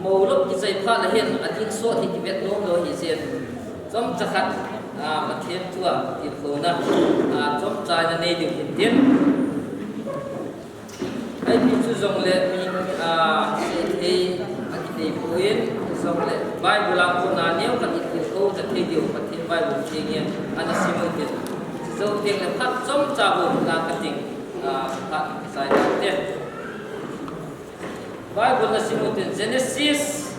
màu lúc cái dây phát là hiện ở trên số thì cái việc nôm rồi hiện diện giống chắc hẳn mà thiên chùa thì khổ nè giống trái là này điều hiện tiến ấy thì chú dùng lệ mình sẽ thấy thì phổ biến dùng lệ bài bù làm khổ nào nếu cần những câu thật thấy điều mà thiên bài bù thiên nhiên anh sẽ muốn biết dấu tiếng là phát giống trả bù là cái tình phát cái giải tiền Bible na simutin Genesis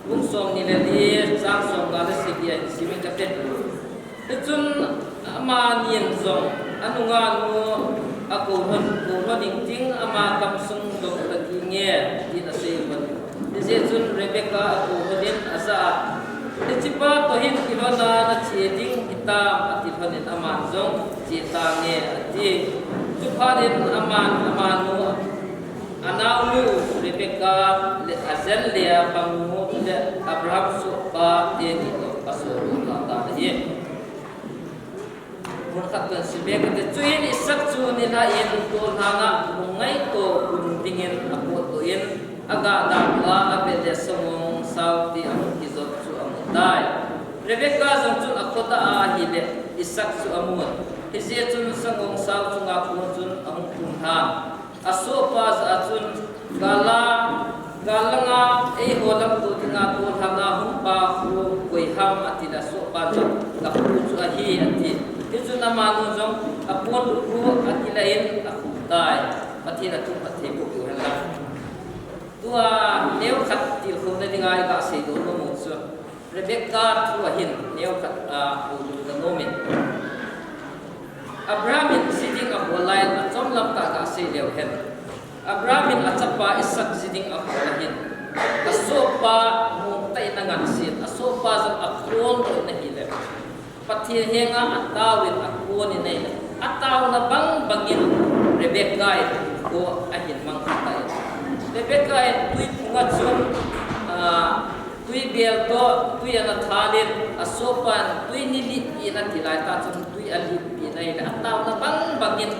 kung som ni Levi sang som na le sigia simin kapten itun ama nien zong anunga nu ako hon ding ting ama kamsung dong lagi nge di na seven dise tun Rebecca ako hodin asa tipa to hin kilona na cheding kita atipanin ama zong cita nge ati tuparin ama nu Anaulu Rebecca le Azel le pangu le Abraham suka teni to pasuru kata dia. Mungkin sebagai itu cuin isak cuin lain tu hanga mungai to guntingin aku tuin agak dakla abede semung sauti amu kizot su amutai. Rebecca jangcun aku ta ahile isak su amun. Hizia cun sangong sau cun aku cun amu kunha. Asopas atun galanga holam tu tinga tu hanga humpa hu koiham atida sopa kapu ahi ati itu nama nuzong apon ru atilain akutai atina tu patibu yuhela tua neu khat til khum na dingai ka se do no mutsu Rebecca tu ahin neu khat u da nomin Abraham sitting up walai atom lam ta ka se leu hen Abraham atapa isak sitting up walahin asopa mu tai nangan sit asopa zam akron to na hile pathi henga atawin akon ni ataw na bang bangin Rebecca ko ahin mang khatay Rebecca tui pungat zum tui bel to tui ana thalin asopan tui nilit ina tilai ta chum tui alip nai ataw na bang bangin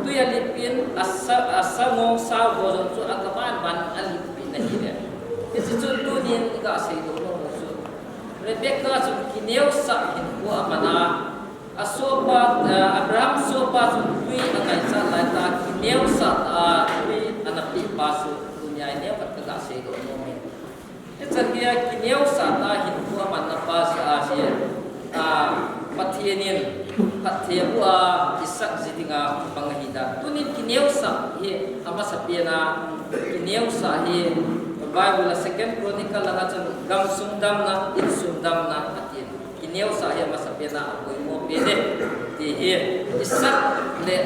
tu ya lipin asa ngong sa bozon chu akaban ban alipin na hile isi chu tu din ka sei do no chu Rebecca chu kineu sa hin ko amana asopa Abraham sopa chu tui angai sa lai ta kineu sa tui anapi pasu dunia ne pat ka sei do no me itsa kia kineu sa ta hin ko amana pas asia patienin pathebua isak zidinga pangahida tunin kineusa hi ama sapiena kineusa hi Bible second chronicle la chun gam sumdam na in sumdam na atin kineusa hi ama sapiena apoi mo pede ti hi isak le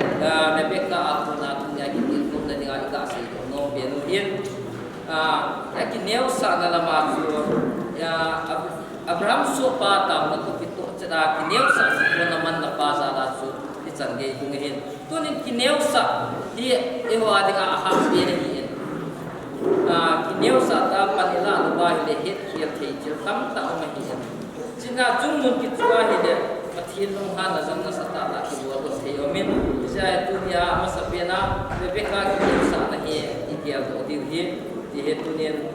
Rebecca atuna tunya kitin kum na dinga ika sai no benu hin kineusa na lama chu ya Abraham sopa ta na to pito chada kineu sa ko naman na pasa la su itsangge kungehin tunin kineu sa di ewa dinga aham be ni kineu sa ta panila no ba le het khiel thei chil tam ta ma hi china jungmun ki chua hi de pathin long han na jang na sa ta la ki wa ko thei omin sai tunia ma sa pe na Rebecca kineu sa na hi ikia do di hi di het tunin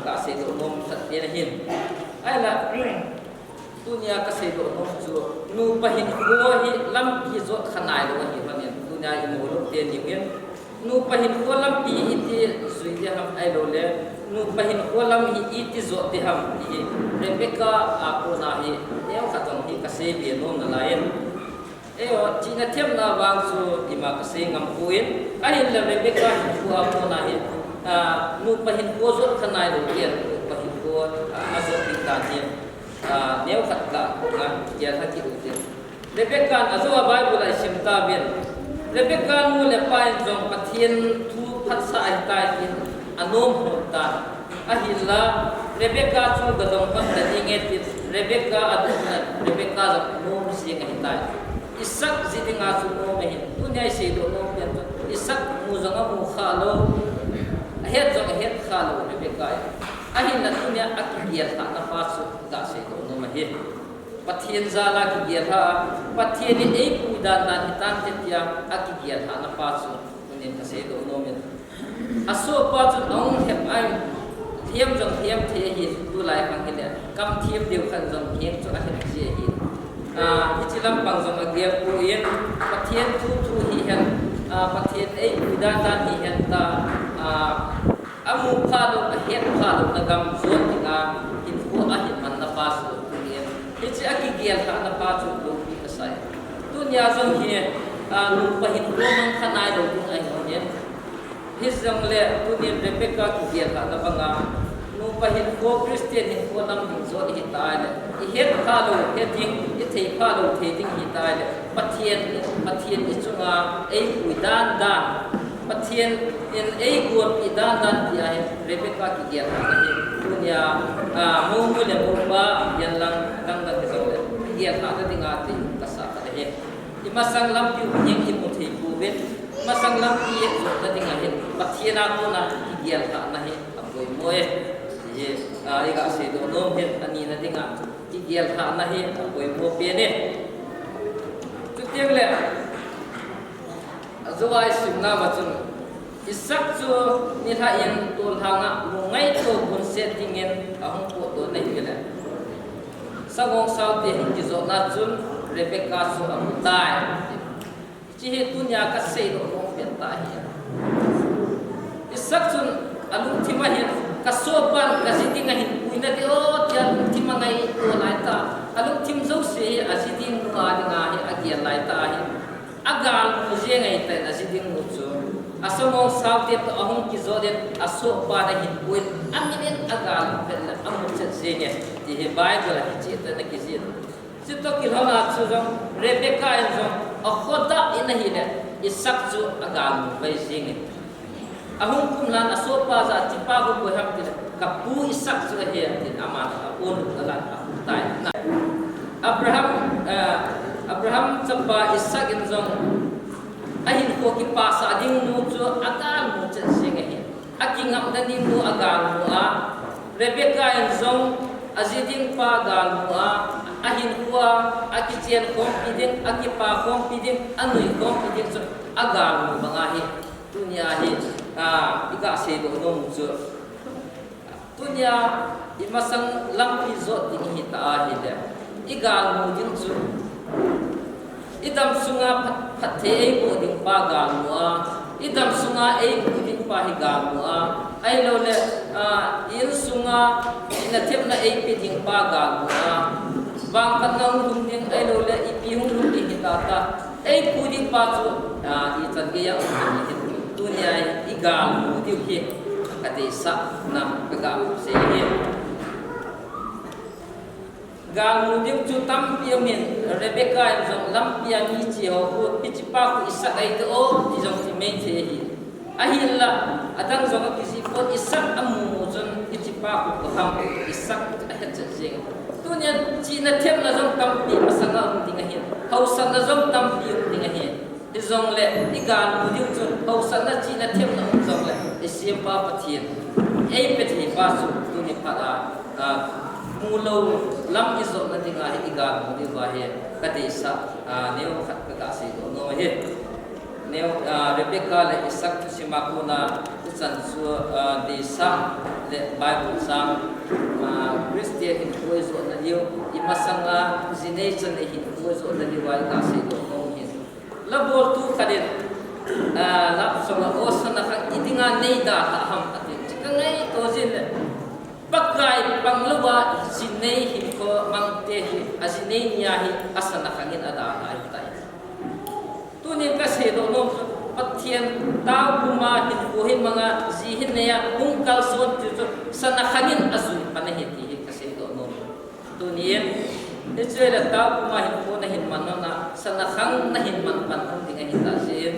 ka se do nom sa pe na hin ai là dunia ka sei do no chu nu pahin ko hi lam ki zo khanai do hi manin dunia i mo lo te ni gen nu pahin ko lam pi iti sui de ham ai lo le nu pahin ko lam hi iti zo te ham hi Rebecca ko na hi neu kha tong hi ka sei be no na lain eo china them na wang chu ima ka sei ngam kuin ai le Rebecca hi ko na hi nu pahin ko zo khanai do gen pahin ko azo ta ni neu khat ka nga ya tha ki uti Rebecca azo Bible ai simta ben Rebecca nu le pai jong pathian thu phat sa ai tai in anom ta ahilla Rebecca chu ga dong pan da ni nge ti Rebecca aduna Rebecca za nom si nge tai isak zidinga chu no me hin dunya se do no pen isak mu zanga mu khalo het jong het khalo Rebecca ahin na tunya akiyat ha na pasu da se ko no mahi pathian zala ki ha pathian ni ei pudan na hitan te tia akiyat ha na pasu tunin ka se do no men aso pa chun ong hep ai thiam jong thiam the hi tu lai phang hi le kam thiam deu khan jong thiam chu a hen je hi ichilam pang jong agia pu yen pathian thu thu hi hen pathian ei uda ta hi hen ta amu kha lo a het kha lo na gam zon ti na hin pu a hin man na pa su tu yen ichi aki gial kha na pa chu lo hi ka sai tu nya jong hi lu pa hin ro mang khanai lo tu ai ho yen his jong le tu yen Rebecca ki gial kha na banga nu pa hin ko Christian hin ko nam hin zo hi ta le I het kha lo he ting I thei kha lo thei ting hi ta le pathian I chunga ei pui dan dan pathian in ei guat I dan dan ti ai Rebecca ki gial kha na hi tu nya mu mu le mu pa yan lang dang dang zo le gial kha ta dinga ti ka sa ta he I masang lam pi ning hi mu thei pu bet masang lam pi ye zo ta dinga he pathian a ko na ki gial kha na he apoi moe ye iga se do nom het ani na dinga ki gial kha na he apoi mo pe ne tu tiang le azwai simna ma chun isak chu ni tha yen tol hanga mungai to bun se tingen ahong ko do nei gele sagong sau te ki zo na chun Rebecca su amu tai chi he tunya ka se do mo pe ta hi isak chun alu thima hen kasopan kasiding hin puina de o tian timangai to lai ta alu tim zo se asiding ka dinga hi agia lai ta hi agal mu je ngai ta asiding mu chu asomong saute to ahong ki zo de aso pa na hin puin aminen agal pel amu chen se ne ti he bible hi chi ta na ki ji to ki hona chu jong Rebecca en jong a khoda in hi ne isak chu agal mu bai jing ahung kum lan asopa za tipa go ko ham ti kapu isak su he tin aman on dalan tai na Abraham chapa isak in jong ahin ko ki pa sa ding nu chu agal mu chen sing he akingam dani nu agal mu a Rebecca in jong aziding pa gal mu a ahin huwa akichen kom piding akipa kom piding anui kom piding so agal mu banga hi tunya hi iga se do nom chu tunya imasang lampi zot ding hi ta hi de iga mu ding chu idam sunga phathe ei bo ding pa ga mu a idam sunga ei bo ding pa hi ga mu a ai lo le il sunga ina thep na ei pi ding pa ga mu a bang kan nang dum ding ai lo le I pi hung dum ding ta ta ei pu ding pa chu I chan ge ya dunia igal mu diu hi kate sa na ga se hi gal mu diu chu tam pi min Rebecca jong lam pi mi chi ho ku pi chi pa ku isa ai to o ti jong ti me the hi ahilla adang jong ki si ko isa amu jon pi chi pa ku ko ham isa a het jeng dunia chi na them na jong tam pi masanga ding hi hausa na jong tam pi ding hi izong le igal mu diu chu hausa na chi na them na zong le isim pa pathian ei pe thi pa su tu ni pa da mu lo lam izong na dinga hi igal mu diu ba he ka te sa neo khat ka se do no he neo Rebecca le isak tu sima ko na chan su de sa le bible sang Christian in ko zo na diu imasanga zinei chan hi ko zo na diu wa ka se do no labor tu kadin lap soma osana khang idinga nei da ta ham ati chikangai to jin pakai pangluwa jinei hi ko mangte hi asinei nya hi asana khangin ada ai tai tunin ka se do no pathian taw kuma hin ko hin manga ji hin ne ya ungkal son tu sana khangin azu panahi ti ka se do no tunien Israel taw kuma hin ko na hin manona sana khang na hin man pan dinga hin ta sin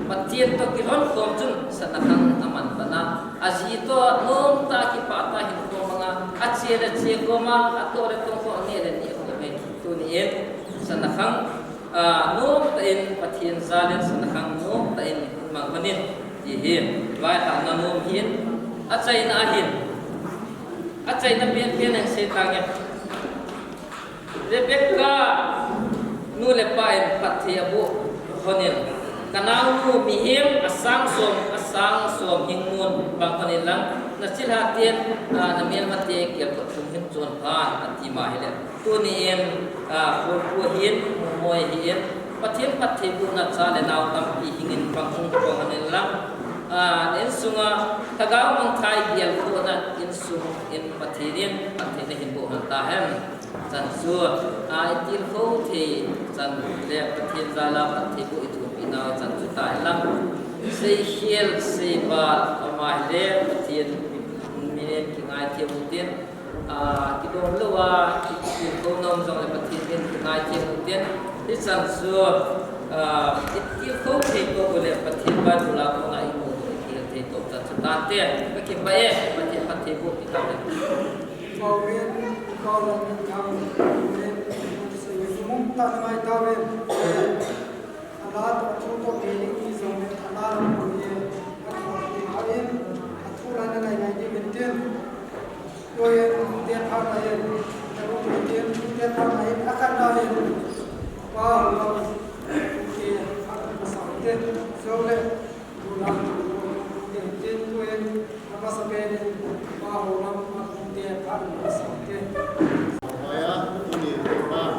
patien to ki hon ko chun sana khang aman bana aji to nom ta ki pa ta hin ko mga achie la che ko ma atore to ko ne le ni ko me tu ni sana khang nom ta in patien zalen sana khang nom ta in mang manin ti hin vai ta na nom hin achai na hin achai na bien bien ang se ta nge Rebecca nu le pa in pathia bu honin kanau nu mi him asang som asa sang suam hing mun bang khanin lang na silha tien na mian ma te ke to tum hin chon pha ati ma hele tu ni en pu hin moi hin pathian pathe bu na cha le naw tam pi hingin bang ung ko hanin lang in sunga tagaw mang thai gial ko na in sung in pathirin pathe ne hin bu han ta hem chan su itil ko the chan le pathin zala pathe bu itu pina chan chu tai lang sei hiel sei ba ama le pathin minen ki ngai thiam tin ki dom lowa ki ko nom jong le pathin ki ngai thiam tin ti chan su itil ko the ko le pathin ba dula ko ngai mu ki the to chan chu ta te ka ki ba e pathin pathe bu ki ta le Amen. Kalau kau semua tak mai tahu Allah contoh ini zaman Allah punya kemarin aturan yang lain dibentuk doa dia apa yang dia apa yang akan lain Allah punya akan bersama soleh bulan dia doa apa sebenarnya Allah dia akan bersama saya ini Pak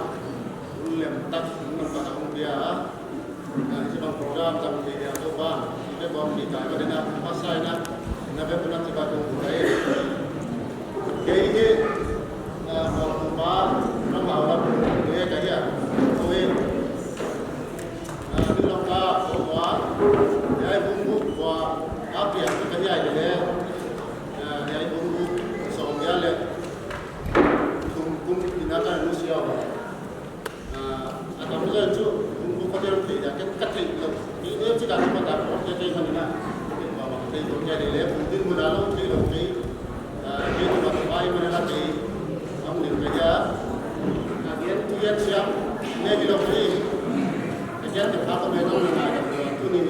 Ulem tak mengenai dia sebab program tak dia tu Pak kita bawa kita pada nak masa ini nak pernah kita tu mulai jadi kalau Pak nama orang dia kaya tu ini lokal Pak dia bumbu Pak apa yang kita kaya dia dia bumbu soalnya le kum tindakan manusia atau mungkin tu kum kerja kerja kan kerja ini juga cuma tak kerja kerja mana bawa kerja kerja dia mungkin mudalah kerja kerja dia cuma terbaik mana lagi ambil kerja dia siap dia bila kerja kerja apa memang mana tu ni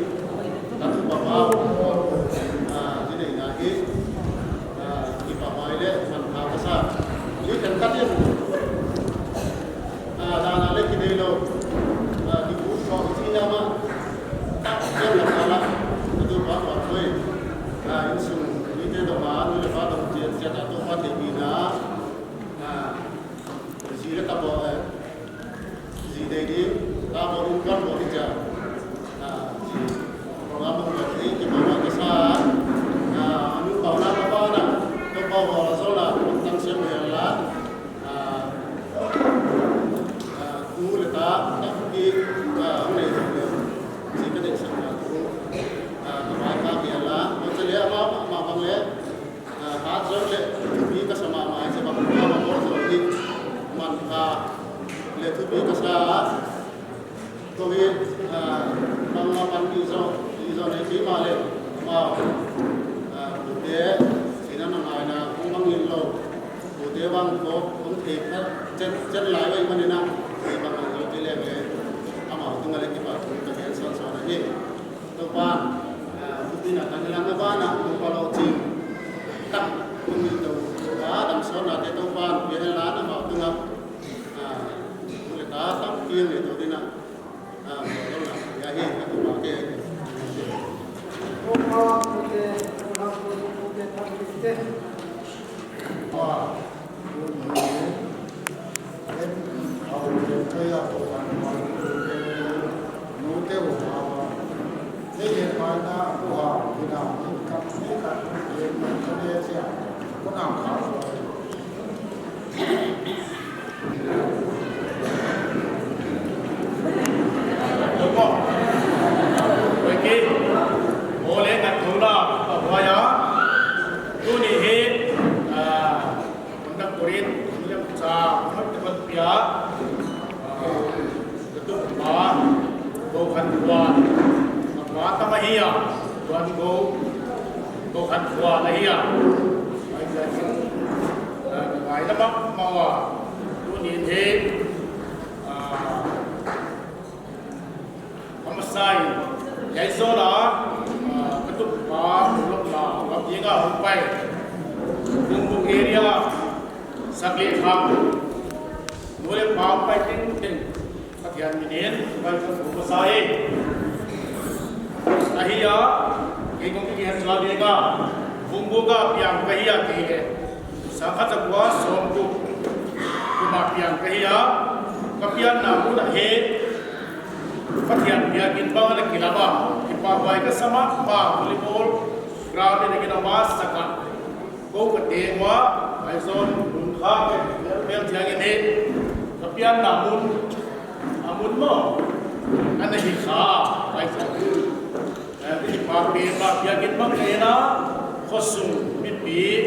tak bawa jadi lagi kita boleh mantap besar ini kan kerja dan ada kita lo di buku ini nama tak yang salah itu bahawa kau insum ini doa ni lepas tu dia tak tahu apa dia sihir tak boleh sihir ini tak boleh kan boleh je program berarti kita bawa kesal anu bawa apa nak tu bawa solat tentang semula tak pergi mana itu si kedai sana tu mereka biarlah macam dia apa bang le hat jauh le pergi ke sama mai sebab apa bos lagi manfa le tu pergi ke sana covid bang makan izo ni male mau dia sini nama ana bang illo dia bang ko untuk jen lain mana nak bang amal tunggal lagi pak untuk yang soal ini tuan bukti nak tanggalan apa nak kalau cing tak mengitu dalam soal nanti tuan biar lah amal tunggal boleh tak kian itu dina kalau nak ya ini aku pakai orang boleh tak kita boleh nak tolak bahaya tu ni untuk kurit yang besar tempat pihak betul bah bukan buat apa tamahia buat bukan buat lahia baik lepas mawa tu ni Kamasai Yai Zola Ketuk Pak Ulok La Wap Yenga Hupai Bung area Sakli Kham Boleh Pak Pai Ting Kakian Minin Baik Kamasai Ahia cái công ty hàng cho đi cả vùng bố cả piang cái gì thì sáng khát tập quá sớm cũng mà piang cái gì cái piang nào cũng đã hết phát hiện piang in bang là kila ba ipa vai cái sama ba volleyball ground này cái nào ba saka cô cái tiền quá ai zone vùng khác cái piang thiang ini cái piang nào muốn mà anh này khá ai sao cái bà bê bà bia kiến bằng cái đó khó sung bị bì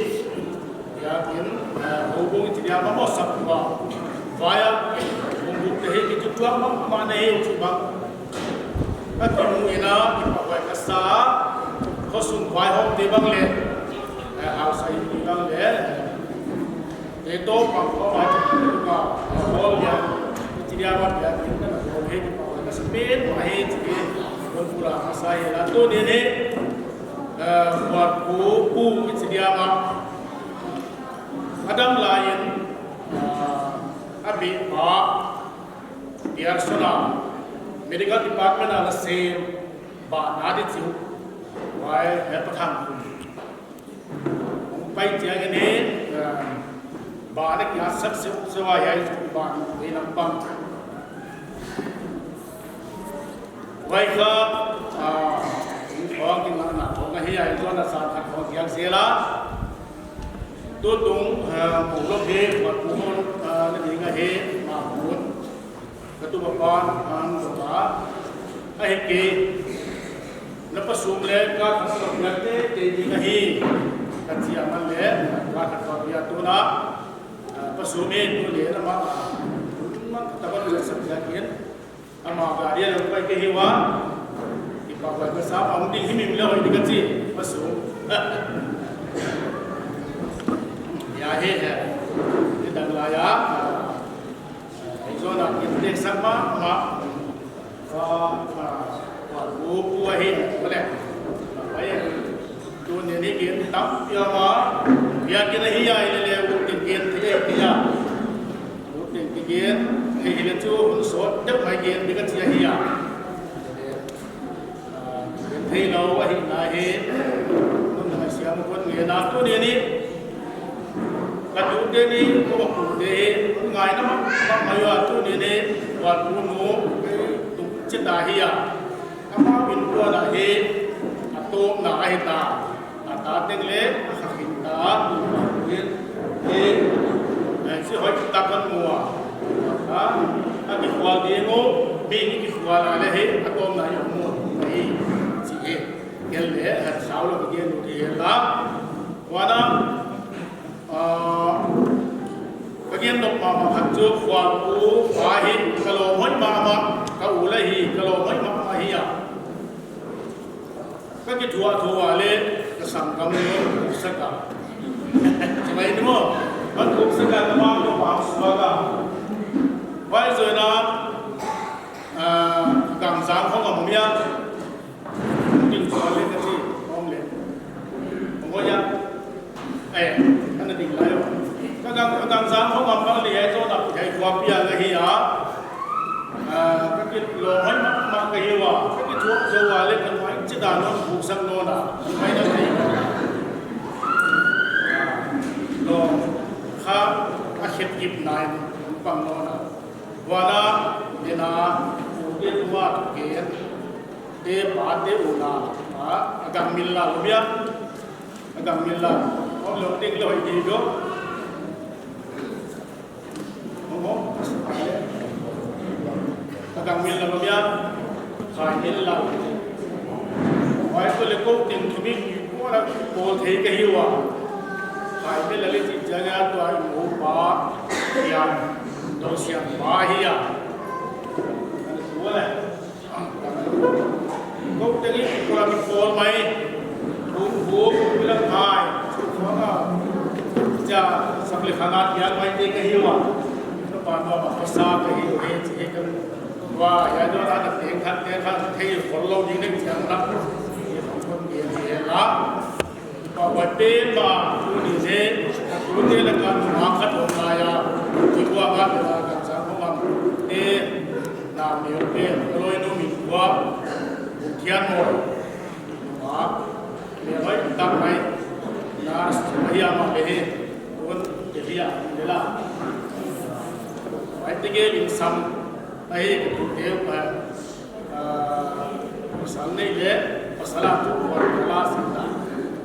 bia kiến hậu bung thì dia mau sập vào vaya bung bung cái cái chút chút mà này chút bằng các cái mùng này nó thì bảo vệ cái sa khó sung vaya hậu thì bằng lệ áo say thì bằng lệ để tốt bằng có vài chút cái hậu ya thì dia bảo bia kiến nó là hậu hết bảo vệ cái spin mà hết thì pura asai la to nene buat ku sediama adam lain abi ba biar sona medical department ala same ba nadi chu wai he pathan pai tiang ini ba ne kya sak sewa yai ba ni nampang vậy cơ có cái mặt nạ của cái hệ cho là sản phẩm của tiếng xe lá tôi đúng một lúc thế và cũng là những cái hệ mà muốn cái tôi bảo con của ta cái kỳ nó phải xuống lên các thằng học nhật thế thì những cái hệ cái gì mà lên các thằng học nhật tôi đã phải xuống lên tôi để nó mà ta có được sản phẩm ama garia lo pai ke hiwa ki pa pa sa ang ding himim lo ni ka chi pasu ya he he ni dang la ya ai zo na ki tek sama ma wa bu hi bole ai tu ni ni ki tam ya ma ya ki na hi ya ile le u tin ki thi ya u tin ki thì hiện chu số chấp phải kiện đi cái gì vậy thì lâu vậy là hết nó là xem một con người nào tôi đi cái chú đi có một cụ để ngày nó mà giờ tôi đi và tôi ngủ tụng chết đại hiệp các bạn bình qua đại hiệp tôm là ai ta tiếng lệ hình ta thì sẽ hỏi ta con mùa cái khoa đi ngô bị cái khoa là hết atom này ông mua cái gì cái lẽ hạt sáu là cái gì thì là qua đó cái gì độc mà hạt chưa khoa u khoa hi cái lô mấy mà cái u lấy hi cái lô mấy mà hi à cái thua lên cái sản phẩm nó sẽ cả chỉ vậy đúng khôngมันcũng sẽ cả nó mang cho bạn số cả vậy rồi là càng sáng không còn mía định cho lên cái gì không lên không có nhá anh là định lại rồi các càng sáng không còn cái gì hết cho tập cái khoa bia cái gì á các cái lò hết mà cái gì à các cái thuốc dầu lên cái máy chế đàn nó phụ sang nó là cái nó gì lò khác các hiệp kịp này bằng nó là wana dina ude tuwa ke de ba de una agam milla lobia agam milla on lo ting lo hi do mo agam milla lobia khai milla wai ko le ko ting thumi ko ra ko thei ke hiwa khai milla le chi jaga to ai mo ba ya đâu xem ba hi à tua này câu tiếng ý của là mình phô mày bún bún với là thai phô à cha sắp lịch hàng ngàn yang mày đi cái hiu à nó bàn vào mà xa cái hiu ấy chỉ cái và ya đó là tiếng khăn thấy còn lâu như nên chẳng lắm thì không có tiền gì là và vấn đề mà tu ni là cái mà khát vọng là ya chỉ qua ba là cái sáng hôm ăn để làm nhiều cái rồi nó mình qua kian mồi mà le vai tam mai na hiya ma le he un ke dia le la ai te ge in sam ai ku te pa sal nei le pasala tu wa kala sinda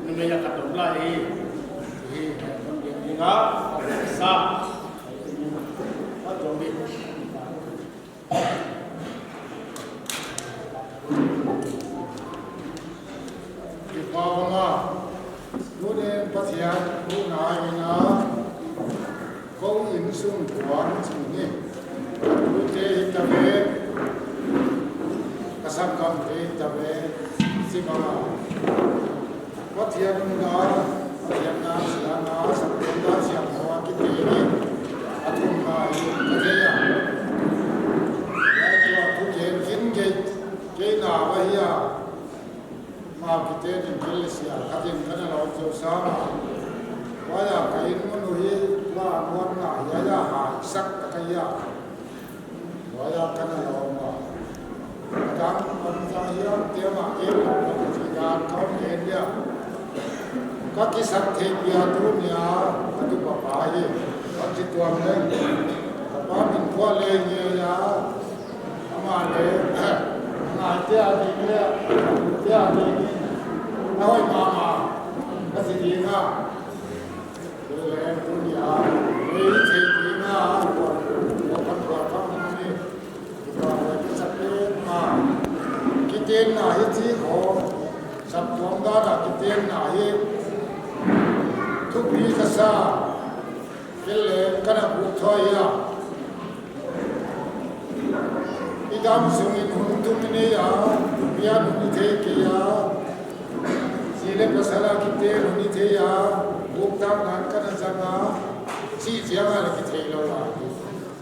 ni me ya ka to la he nga sa Jombi di pawanga nude pathian nu nai na ko in sung tuan chini ute tabe kasam kam te tabe simama pathian na pathian na silana sabda siam hawa ki te atum na kajeya ya tu ke kin ke na wa ya ma kite ni Malaysia katin kana lo jo sama waya kain manu hi la mon na ya ha sak takaya waya kana lo ma kan on sa ya te ma e lo ji ga kaun e dia ka ki sak the ya tu nya atu pa pa ye on ji tuam le pa min kwa le ye ya ama le na te a ni le te a ni nói mà cái gì đi naเลยตุนยาเฮ้ยเที่ยงนะวันวันก่อนฟังนี่ก็เลยจะเป็นมาคิดเองนะไอ้ที่เขาสับทองดาราคิดเองนะไอ้ทุกปีก็ซาเกลือกันบุตรทอยาอีดำส่งอินหุ่นตุ้มนี่ยาพิยานุนิเทกียาle pasala kite ni the ya bukta nan kana janga chi janga le kite lo la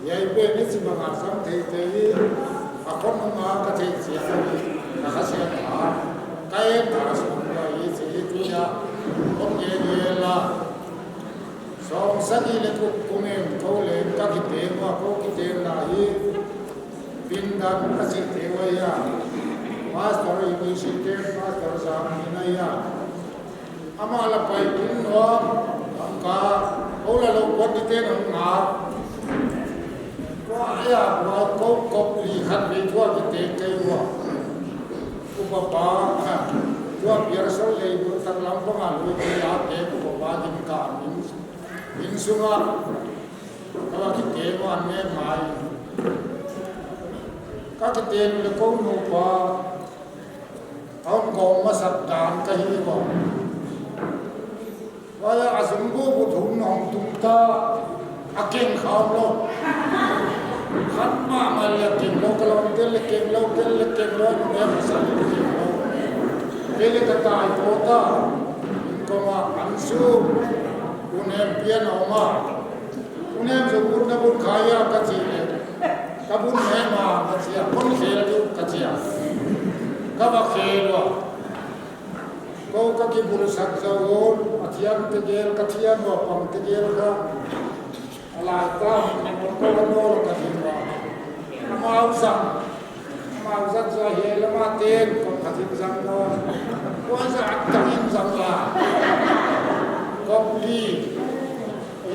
ya ipe ni si ma sam the te akon ma ka the chi na ha se ta kai ta so ma yi se tu ya om ye ye la so sa ni le ku kume ko le ka kite ma ko kite na yi bin dan ka si te wa ya master yi si te master sa ni na ya ama la pai pin no angka ola lo ko ti te nang na ko aya ko ko li khat bi thua ki te kai wa ku pa pa ha thua piar so le bu tak lam ko ma lu ki ya te ku pa din ka min sunga ka ki te wa ne mai ka ki te le ko no pa ông còn mà sập đàn cái gì vậy? Vậy à chúng tôi cũng thủng nòng tung ta, à kinh khám lo, khát mà là kinh lo cái lòng cái là kinh lo em sao kinh lo, cái là cái tài của ta, có mà ăn su, uốn em pian nào mà, uốn em rồi uốn nó uốn khai à cái gì này, cái uốn em mà cái gì à, con khé là cái gì à. Kaba khelo ko ka ki buru sak zawon athian te gel kathian wa pam te gel ka ala ta ko no ka thima mauza za he la ma ten ko khathim zang no ko za aktamin zang la ko li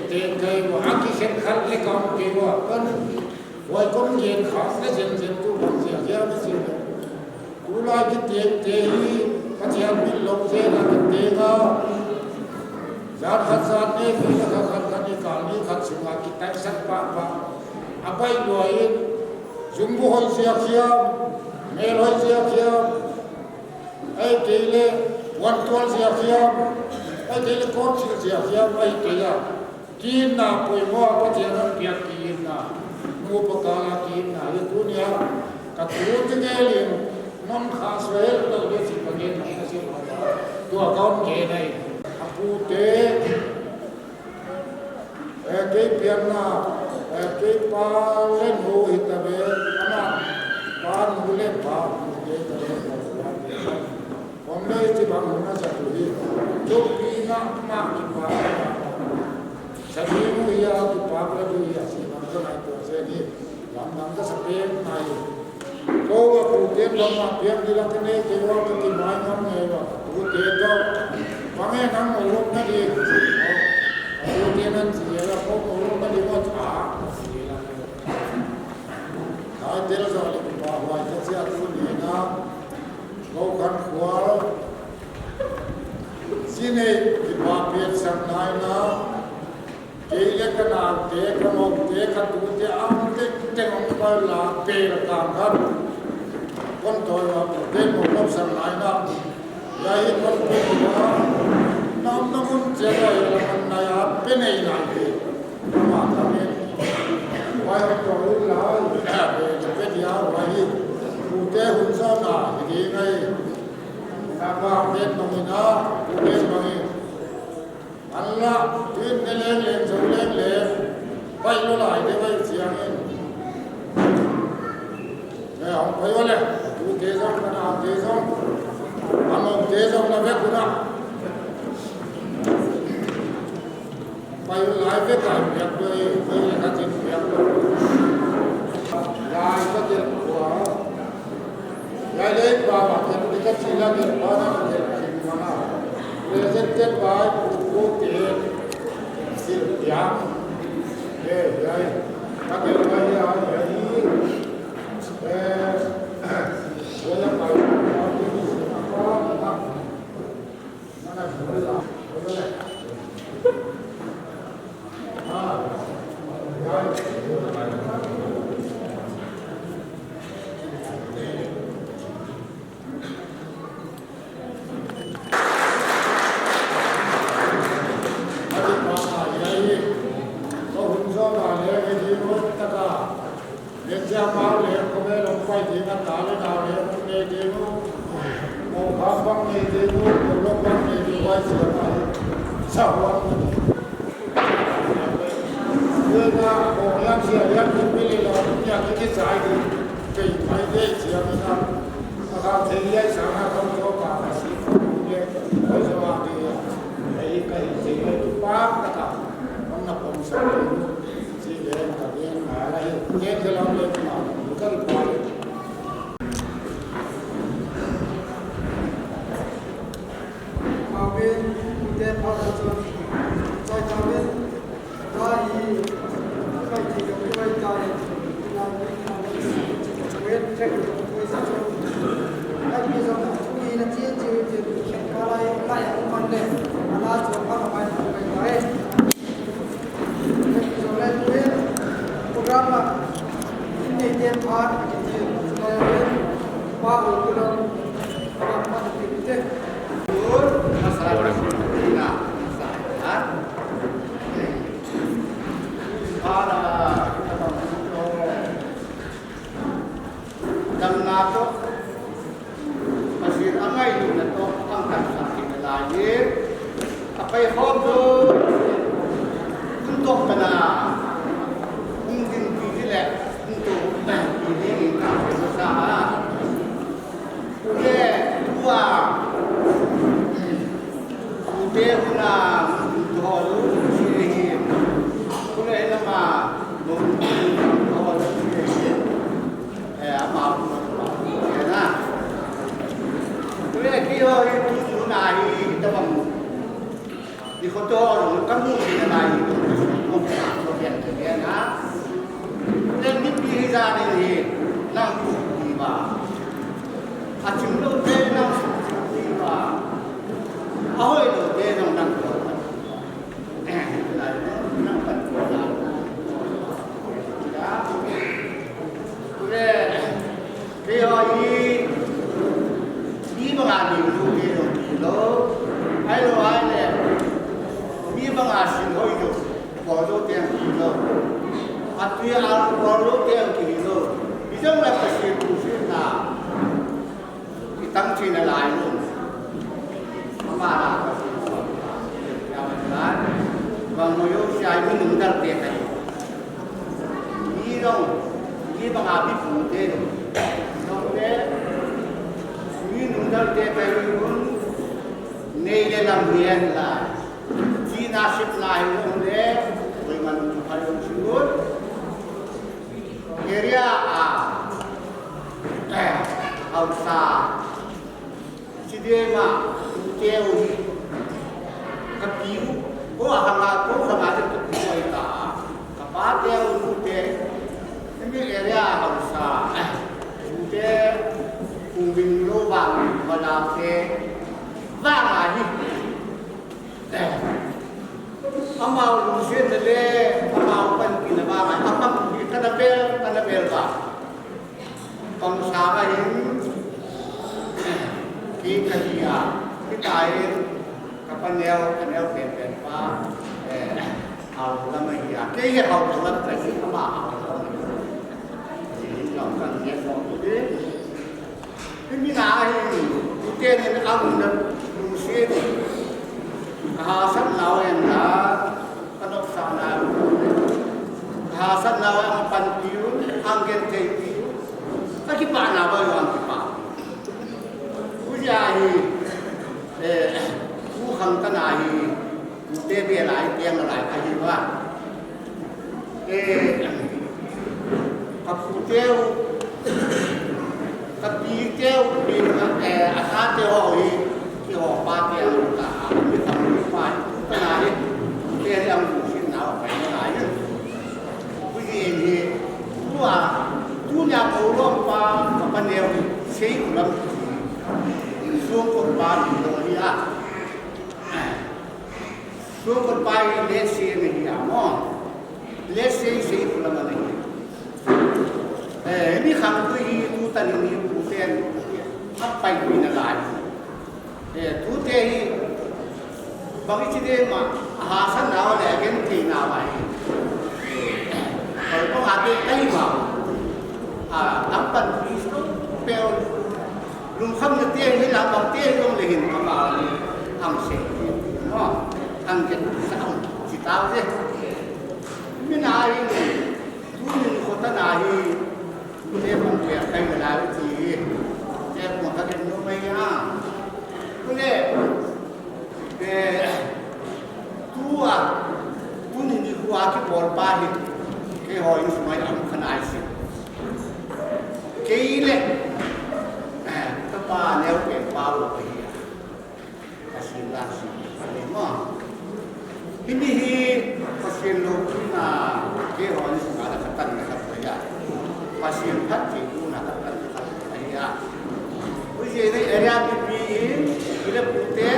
te kai wa aki khen khal le kam ke wa kan wa kon yen khas le jen tu ban sia ya ma sia Ulai kita tehi kacian bilong zena kita zat khazat ne kita khazat ni kali khat sunga kita sak pa apa iloin jumbo hoi sia khia mel hoi sia khia ai tele wan tol sia khia ai tele kot sia khia ai tele kin na poi mo pa tian pia kin na mu pa kala kin na ye dunia ka tu te gelin non khas wel lo le si pagen na si tu account ke nai apu te ke pian na ke pa le no itabe ana pa nu le pa ke ta om le ti bang na sa tu hi jo pi na ma ki pa sa ni mu ya tu pa la du ya si na ko na to se ni lam nam ta sa pe nai ko wa pu te lo ma pian di la ke ne ke wa ke ti mai nam ne wa tu te to pange nang olok na di tu te nan siya ko olok na di mo cha ai tel so le pa wa ta sia tu ni na lo kan khwa sine di pa pe sang nai na ke le ka na te ka mo te ka tu te am te ngom pa la pe la ka khat con tôi là một tên một lớp sang lại đó, vậy con tôi là năm năm con chơi rồi là con này à bên này này thì mà thằng ấy quay tôi là về cái gì à vậy cụ thể hun sao nào thì ngay các bạn biết nó mình à cụ thể mà Allah tuyên cái lên rồi lên quay nó lại để quay chiang ấy này ông quay vào đây tu thế xong cái nào thế xong ăn ông thế xong là biết cũng nào quay lại với cả việc với các chuyện việc lại các chuyện của lại đấy và bản thân cái cách chỉ là việc đó là việc mà nào để dân chết bài quốc tế xin giảm để đây các chuyện này là teo hi ka piu ko hanga te tu koi ta ka pa teo tu te ni area hausa tu te kung bin lo ba la te va la hi amau lu sien le amau pan kin ba ma amam ki kanabel ba pam sa ga hin ki ka dia ki tai ka panel pen pa au la ma ya ke ye au la ka si ma au ni long kan ye so de mi na hi te ne ang na lu sien hasan nào em đã kanok sana hasan nào em pan piu angin te piu taki pa na ba yo ang pa uja hi u khang ta na hi te be lai tiang lai ka hi wa ka pu teu ka pi teu pi a ta te ho hi ki ho pa te ta phải cái này thì em xin nào phải cái này cái gì thì tu nhà cầu luôn qua các bạn đều xây lắm xuống con ba thì rồi à xuống con ba lên xây mình à mà lên xây lắm này ini khang tu tu tadi ni bukan apa yang bina lại tu teh bagi ciri mah hasan nào để cái gì nào vậy rồi có hati cái mà nắm bần đi xuống bèo luôn không được tiền mới làm bằng tiền không để hình mà thằng sẽ nó thằng cái sao chỉ tao thế cái này tu mình có ta này thế bằng việc cái người nào thì thế một cái nó mấy à cái này tu ni kuah ki bol pa hi ke hoi sumai am khanai si ke ile ta pa neu ke pa lo pe asin la si le ma ini hi pasien lo na ke hoi sumai la katan na ka ya pasien phat ki tu na katan ka ya uje ni area pi ile pute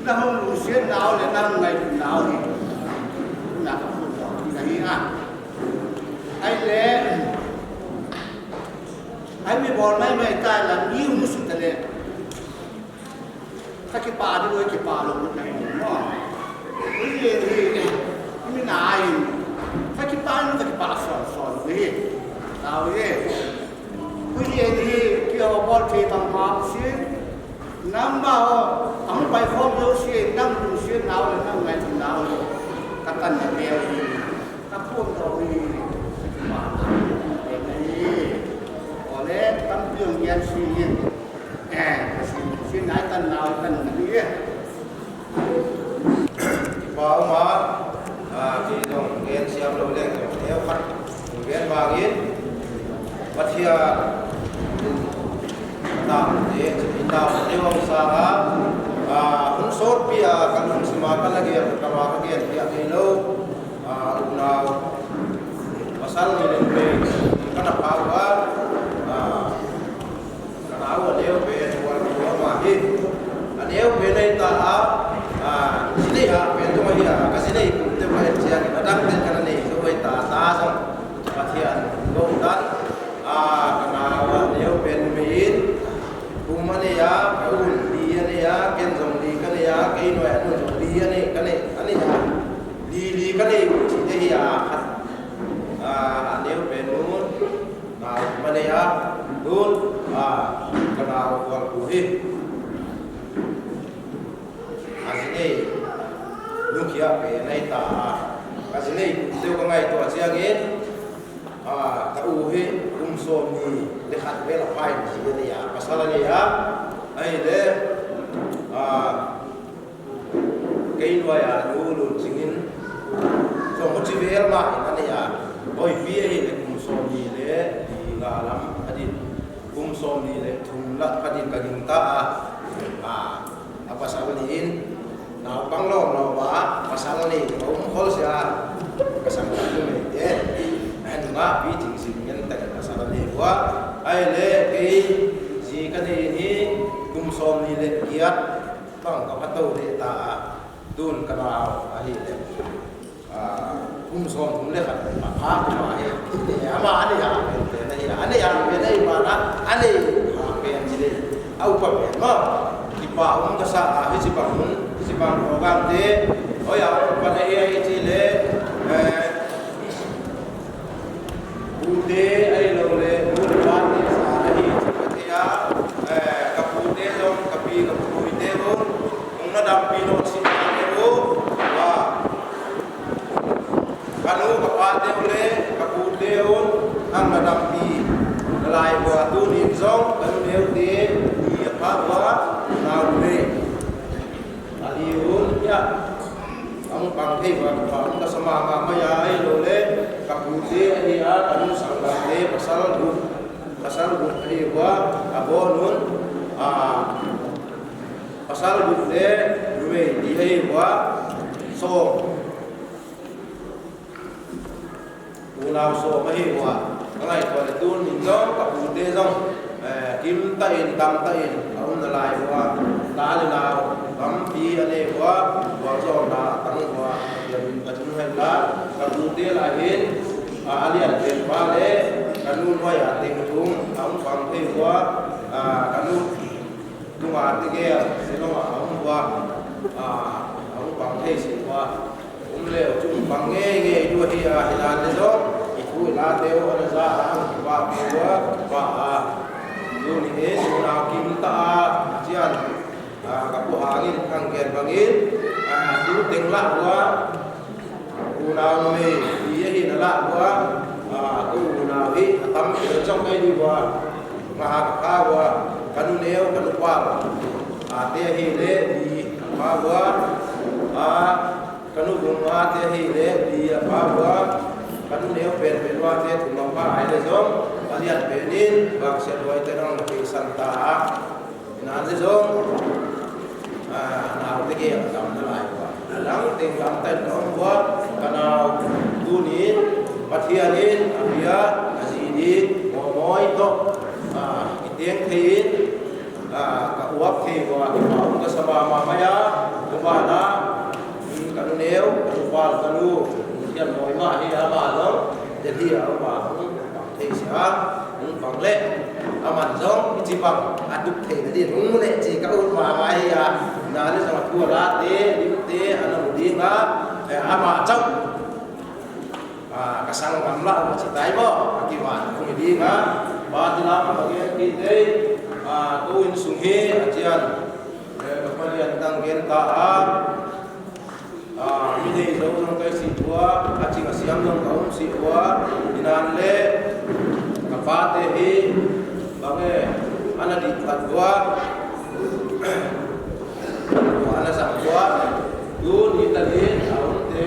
na hong lu sien nào le nang ngai nào ni na ka pu to ni na ai le ai mi bol mai ta la ni mu su ta le ka ki pa de ki pa lo na ni no ni le ni na ai ka ki pa no ka ki pa so ni tao ye ku ye ni ki ho bol ki tam ma sien năm bao ông bay phong yêu xuyên năm đủ xuyên nào là năm ngày thằng nào các tân nhà nghèo các phương rồi mà để này có lẽ tâm trường nhân xuyên xuyên nãy tân nào tân gì bảo mà chỉ dùng cái xem đầu lên theo phát cái vàng yên bắt chia tạo để tạo theo ông xã un sốt bia kan un semua kan lagi kama kagian dia kilo unau pasal ni le kana pawa kana awa leo be tuan tuan mahi leo be nei ta sini ha be tu mahi ka sini te mai cia ni badang ten kana ni tu ai ta sang pathian go dan kana awa leo be mein umane ya kaun dia ni ya ken zong di kan ya kai noi anu zong di ani kan ani ya di kan chi te ya neu pe nun umane ya nun kana wal ku hi asini lukia pe nai ta asini teu ka ngai to chiangin ta u hi som ni le khat ve la pai ni ya pasal ni ya ai le cái loài lu singin so mo chi ve ma ni ya oi vi ai le kum som ni le di ga lam adin kum som ni le thum la kadin ka ding ta pasal ni na panglom na ba pasal ni hol sia kasang ni an ma bi ting sin ngen ta pasal ni wa ai le ke si ka ni kum som ni le kiat bang ka pato de ta dun ka na ai le kum som kum le khat pa ma he ama ani ya ani ya be dai ma na ani ha be an ji le au pa be ma ki pa ka sa hi si bang program de ya pa de ai ji le bude ai lo le bude pa ni sa hi ji ya ka bude lo ka pi ka pu de lo na dam pi no si de lo wa kanu ka pa de le ka bude on ang na dam pi lai wa tu ni zong kanu ne de ni pa wa na le ali un ya ang pang thei wa pa ka sama ma ma ya ai lo le ka bude ani a kanu sang la le pasal du ai wa abonun pasal bude duwe di ai wa so ulau so mai wa ngai ko le tun min dong ka bude dong kim ta in tam ta in aun na lai wa ta le na kam pi ane wa zo na tang wa ya min ka chung hai la ka bude la hin alian ben pa le kanun wa ya ting tung aun pang thei wa kanun tuma te ge se no ma aun wa aun pang thei si wa le chung pang ge du hi a hilan de do iku la de o na za ang ba bi wa ba du ni he na kim ta jian ka pu hangin kang gen bangin du teng la wa u na me ye hi na la wa ku na hi tam trong kai di wa ma ka wa kanu neo kanu pa te hi le di ma wa kanu gumma te hi le di pa wa kanu neo pen wa te tu ma pa ai le zong aliat penin bang se loi te nong ki santa na le zong na te ge tam na lai wa lang ting lam te nong wa kanau tu ni pathianin apia azini moi to iteng thein ka uap the wa ka sama ma maya ko ba na kanu neo kanu pal kanu yan moi ma hi ama lo de hi ama bang thei sia bang le aman zong chi bang aduk thei de rung le chi ka ut ma ma hi na le sama tu la te ana di nga ama chau kasang kamla chi tai bo ki wa ku di nga ba ti la ma ge ki te tu in sung he ajian kapalian tang gen ta mi nei zo jong kai si tua achi ka siam jong kaum si tua dinan le ka pa te hi ba ge ana di tat tua ana sa tua tu ni ta le aun te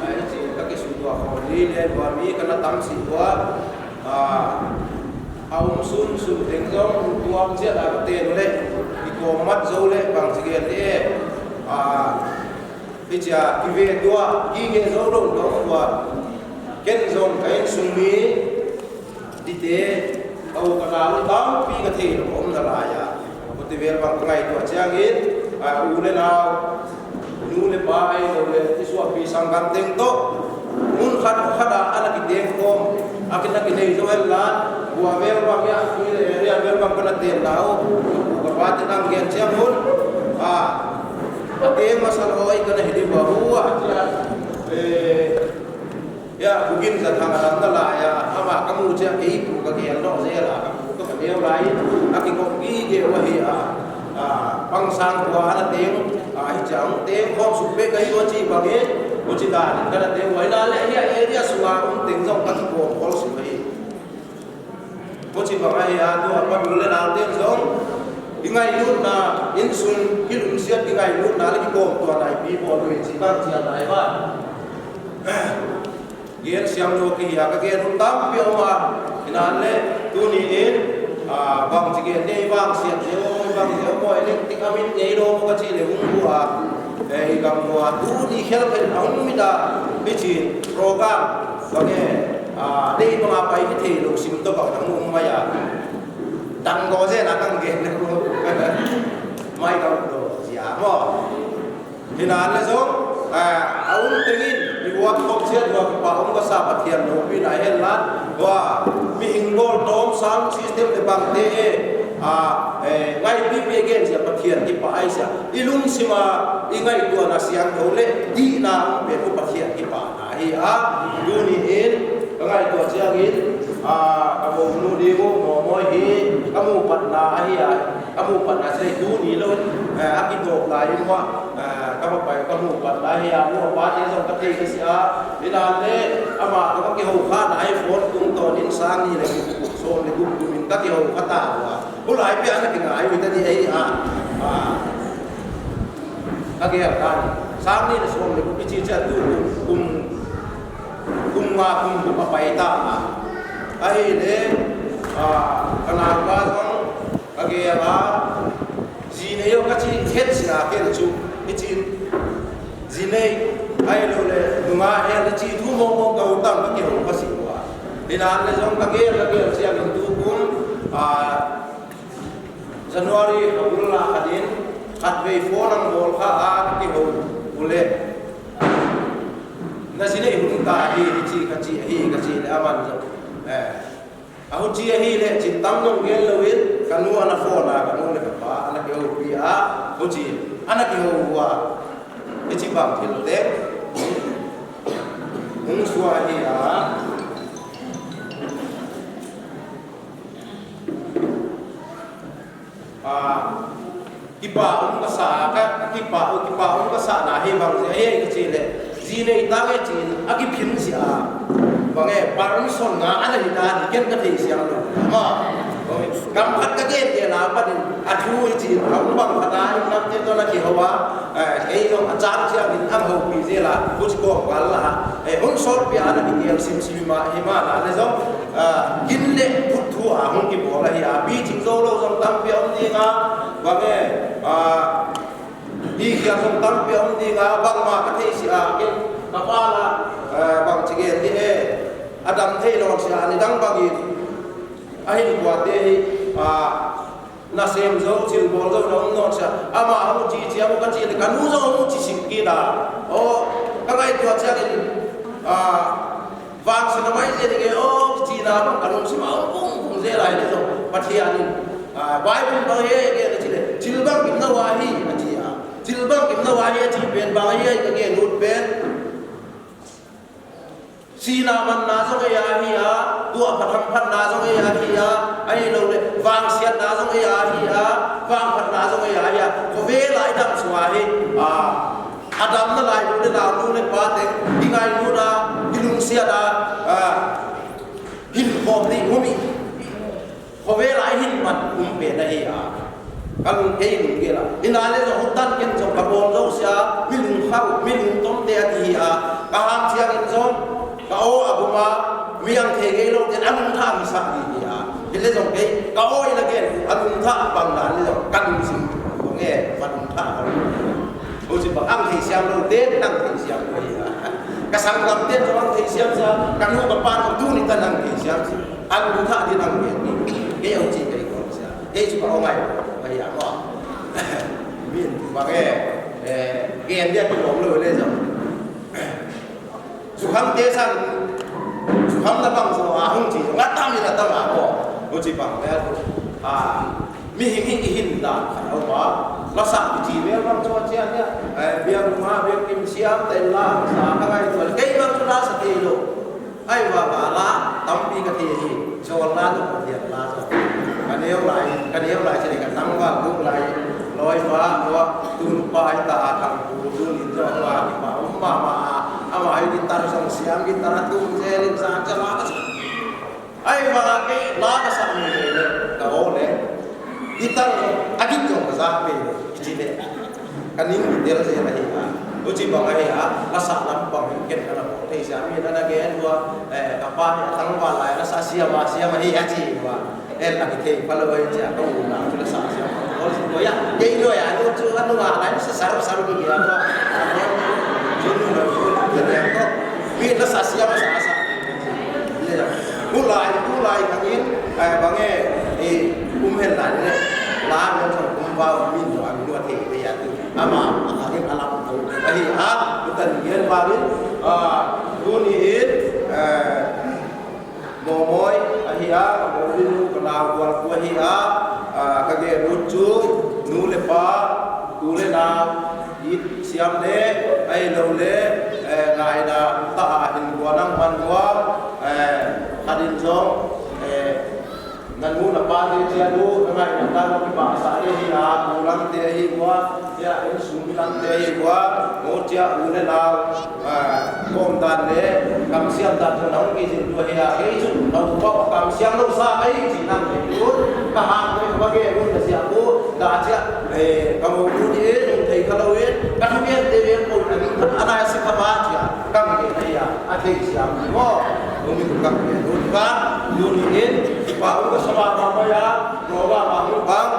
ai chi ka ke su tua ko li le ba mi kana tam si tua aum sun teng jong tuam che da te le ki ko mat zo le bang chi ge te Icha kive dua ige zoro dong wa ken zong kain sumi dite au kana tam pi ka the om na la ya puti ver bang ngai to changin u le na nu le ba ai lo le iswa pi sang kam teng to mun khat khada ala ki deng kom akina ki nei zo la wa ver bang ya ki le ya ver bang kana te nao ko ba te nang gen chamun ate masalah oi kana hidi bahwa ya bugin sa thang ram ta la ya ama kamu cha ke pu ka ke no se la kamu ka ke lai aki ko ki ge wa hi pang sang wa na teng hi chang te khom su pe kai wa chi ba ge ko chi da kana te wa na le ya area suwa teng jong ka ko ko su mai ko chi ba mai ya to apa bule na teng jong ingai lut na insun kilum siat ingai lut na lagi bom tua nai pi bo duit si bang sia nai ba gen siam lo ki ya ka gen tam pi oma inan le tu ni in bang chi gen nei bang siat yo bang je mo ele tik amin nei ro mo ka chi le hung bua e gam bua tu ni khel ken aung mi da bi chi program bang e dei ma pai ki the lo sim to ba thang mu ma ya dan go je na kang ge ne ko mai ka to ya mo hinan le zo aung tengin ni wa khop chiat wa pa ong ka sa pathian no pi na hen la wa mi hing bol tom sam system de bang te ngai pi pi gen sia pathian ki pa ai sia ilung sima ingai tu na siang thole di na pe ko pathian ki pa na hi du ni in ngai tu chiang in kamu nu di mo mo hi kamu pat na hi kamu pat na se du ni lo akito lai mo kamu pai kamu pat lai hi mo pa ni so ka te ka sia ina le ama ka ki ho kha na iPhone tung to din sang ni le so le ku min ka ki ho kha ta wa ulai pi ana ki ngai wi ta ni ai ka ki ha ta sang ni le so le ku pi chi cha tu kum nga kum pa pai ta ai le kana ka song ka ki ha ji ne yo ka chi het sia ke chu ni chi ji ne ai lo le nga he le chi thu mo mo ka ta ka ki ho ka si wa dinan le song ka ke sia min tu kum Januari Abdullah Hadin at way for ang bol ka ki ho ule na sine hun ta hi chi ka chi le aman jo ahu chi hi le chin tam nong gel lowin kanu ana phone kanu le pa ana ke ho pi ho chi ana ke ho wa chi bang thil le hung suwa hi kipa ka sa ka kipa ka sa na hi bang je ka chi le ji nei ta ge chin aki phin sia bang e paron son nga ana hi ta ni ken ka thei sia lo ma kam khat ka ge te la pa din athu chi am bang khata nam te to na ki hawa ei lo achar sia din am ho pi je la kuch ko wal la e hun sor pi ana ki kel sim sim ma hi ma la le zo kin le phut thu a hun ki bo la hi a bi ching zo lo zong tam pi om ni nga bang e đi kia không tăng pi ông đi ngã băng mà cái thế gì cái nó qua là bằng chỉ cái gì Adam thế nó sẽ anh đang bằng gì anh qua thế na xem dấu chiều bò dấu nó sẽ mà ông chỉ ông cái gì cái nút dấu ông chỉ xin kia đã các cái tuột sẽ cái vàng sẽ nó mấy gì cái chỉ là bằng cái nút sẽ mà ông cũng dễ lại đấy rồi bắt thì anh vài bên bao nhiêu cái chỉ là chiều bằng cái nó vài hi Jilbang kim na wani chi pen ba ye ka ge nut pen sina man na so ge ya hi a tu phatham phat na so ge ya hi a ai lo le wang siat na so ge ya hi a wang phat na so ge ya hi a ko ve lai dam swa hi adam na lai lu de la lu le pa te dingai lu da dilung sia da hin khom ni humi ko ve lai hin man pe na hi a kan hei lung ge la ina le zo hutan ken zo ka bol zo sia milung khau milung tom te ati ka ham chiang in zo ka abuma miang the ge lo ten anung tha mi sa ni le zo ke ka ila ge anung tha bang dan le zo kan sim ko nge anung tha ko si ba ang thi siam lo te nang thi siam ko ka sang lam te zo ang thi siam sa kan ho ka pa tu ni ta nang thi siam anung tha di nang ge ni ke yo chi ke ko sia ke chi ba ngai bây giờ họ viên và nghe ghen biết cái bóng lưỡi lên rồi dù không thế sao dù không là bằng số không chỉ ngắt tam thì là tam bỏ nó chỉ bằng cái mi hình đã phải không có nó sẵn chỉ biết bằng cho chen nhá việc mà việc kim xiêm tên là sao các anh tuổi cái bằng cho ra sẽ thì rồi ai và bà lá tắm đi cái thì cho lá nó có thiệt lá rồi cái nếu lại sẽ để cả năm qua lúc lại lôi phá nó tuôn bay ta thằng cụ tuôn in cho qua thì mà ai đi tar sang siam đi tar tuôn xe lên sang cho lá cái ai và cái lá cái sang này cái ô này đi tar agit trong cái giáp này chỉ để cái nín để là gì là gì ô chỉ bằng cái là sạ lắm bằng cái là thì siam như là cái anh vừa các bạn thằng bạn lại là siam mà hi chỉ và em là cái thì phải là vậy chứ không nào cho nó sạ siam ya jadi lo ya lo tu kan lo ada sarap sarap gitu ya apa jadi lo jadi apa ini sasia masa mulai kangin bange umhen lah ni lah yang kumpau min tu aku buat ya tu ama akhir alam tu bukan dia barin dunia momoy ahia mobilu kenal kual kuahia kage lucu nulepa tule na it siam le ai lo le ngai da ta hin kuanang manwa hadin jong nanu na pa de chia du ngai na ta no ba sa hi a ulang te hi wa ya in sumilang te hi wa mo chia ule na kom dan le kam siam dan na nong ki jin tu ya ke chu no pa kam siam no sa ai ji nam le du ka ha ko ba ge ru na sia ko da chia kam ru ni nong thei ka lo ye ka thu bien te bien ko na ni ana sa ka ba chia kam ge ya a thei siam mo mi ku ka ke du ka du ni pa ko sama ma ya ro ba ma ru bang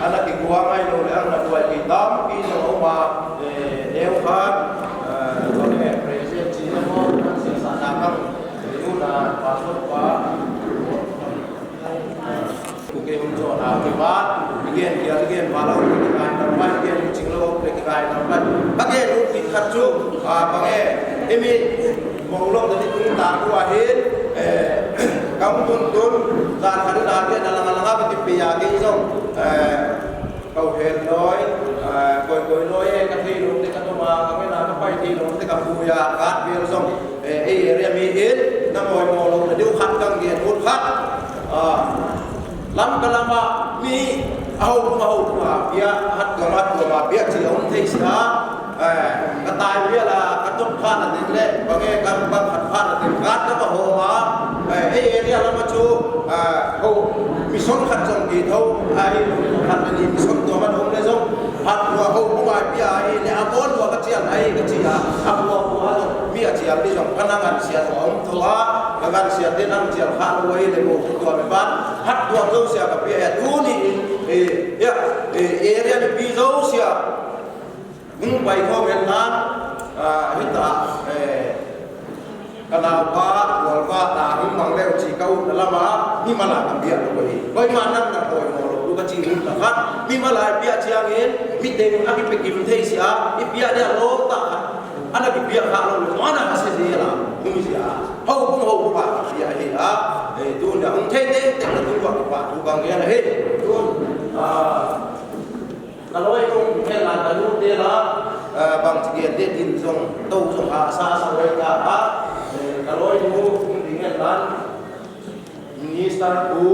anak ki kuang ai lo le ang na tuai ki dam ki no ma neu khan lo le president chi na mo si sa na kam lu na passport pa ku ke hum jo na ke ba again ma lo ki kai na ma again ching lo ki kai na ma again lu ki khat chu ba nge emi mong lo da ni tung ta ku a hin kamu tuntun dan hari lagi dalam alang apa tipe ya ke isong kau hendoy koi loy kathi lu te katoma kami na pai ti lu te kapu ya kat biar song area mi in na moi mo lo na diu khat kang ge ut khat lam kalama mi au ma bia hat ma bia chi on thei sia cái tai bia là cái tốt phan là tiền lệ và nghe cái băng hạt phan là tiền cát đó mà hồ mà area là mà chú hồ mi sống khăn trong kỳ thâu ai khăn là gì mi sốngตัวมันhôm nay giống hạt của hồ của bài bia ai nè bốn của cái chuyện ai cái chuyện của mi ở chuyện đi trong khăn ăn chuyện của ông thua cái ăn chuyện đến ăn chuyện khác rồi để bộ của mình bán hạt của dâu chuyện cái bia tu ni area ni bi dâu chuyện mung bai ko men nan hita kana pa wal pa ta hum mang leo chi kau lama mi mala ka bia ko hi koi manam na koi mo lu ka chi hum ta khat mi mala bia chiang en mi te a ki pe kim thei sia i bia dia lo ta ana ki bia kha lo ana ha se dia la hum sia ho pa bia hi a tu na hum thei te te na tu pa tu kang ya he tu kalau itu helan lalu dia lah bang sekian dia tin song tau song asa sampai ke kalau itu dengan lan minister ku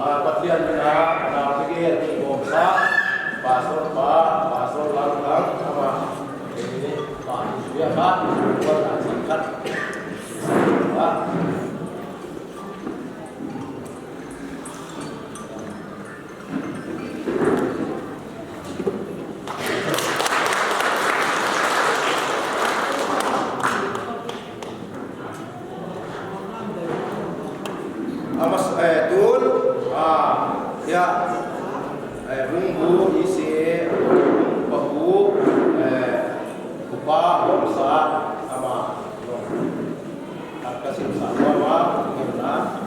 patrian kita kalau sekian di bangsa pasal lang sama ini pak dia pak buat singkat pak ya bumbu isi baku kupa bangsa sama kasih sama gimana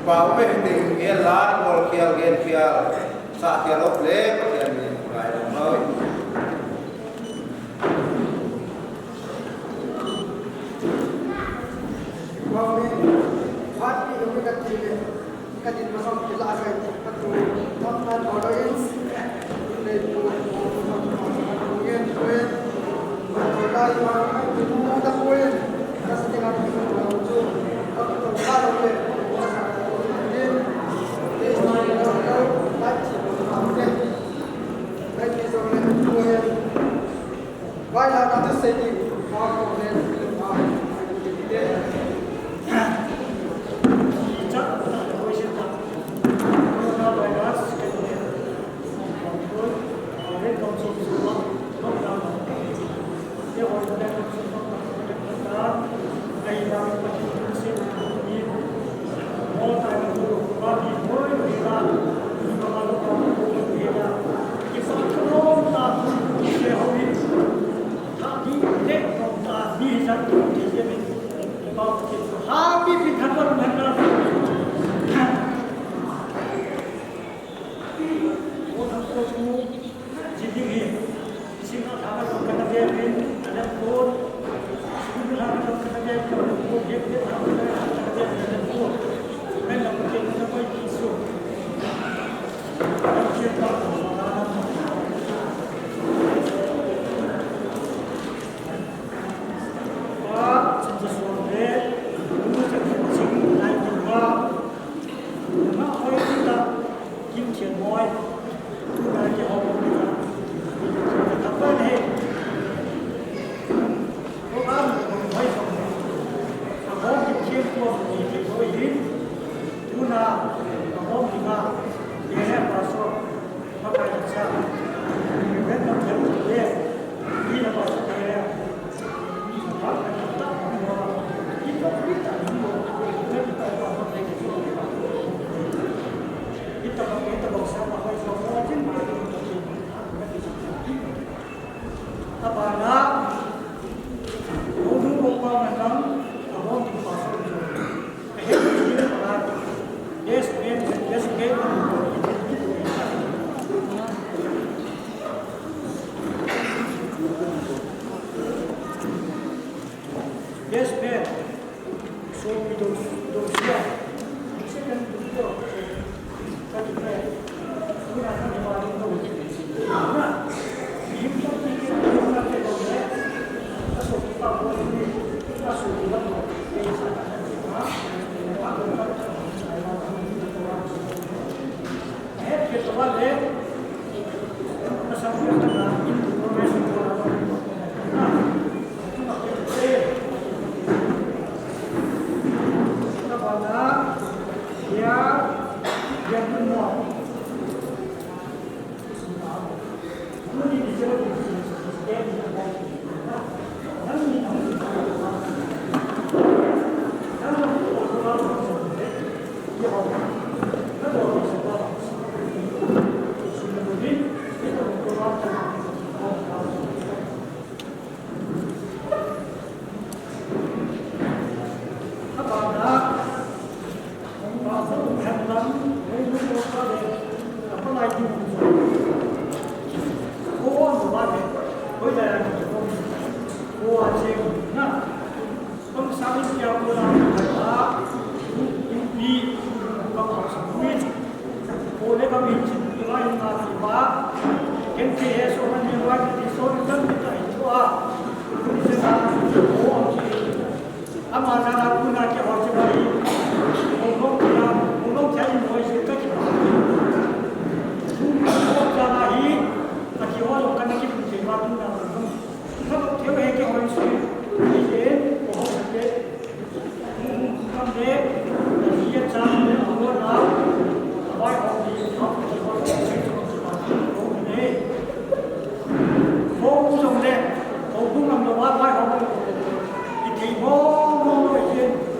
Bảo vệ tình nghĩa lá ngồi kia ghen kia xa kia lốp lé và kia mình lại đồng hơi Kami hati kami kaji masam kita akan satu tangan orangin ini mungkin poin berkali orang itu ada poin kasih dengan itu kalau kalau boleh ini kalau baca oke baik soalnya poin banyak ada sedih kalau boleh Hãy subscribe cho kênh Ghiền Mì Gõ để không bỏ lỡ những video hấp dẫn.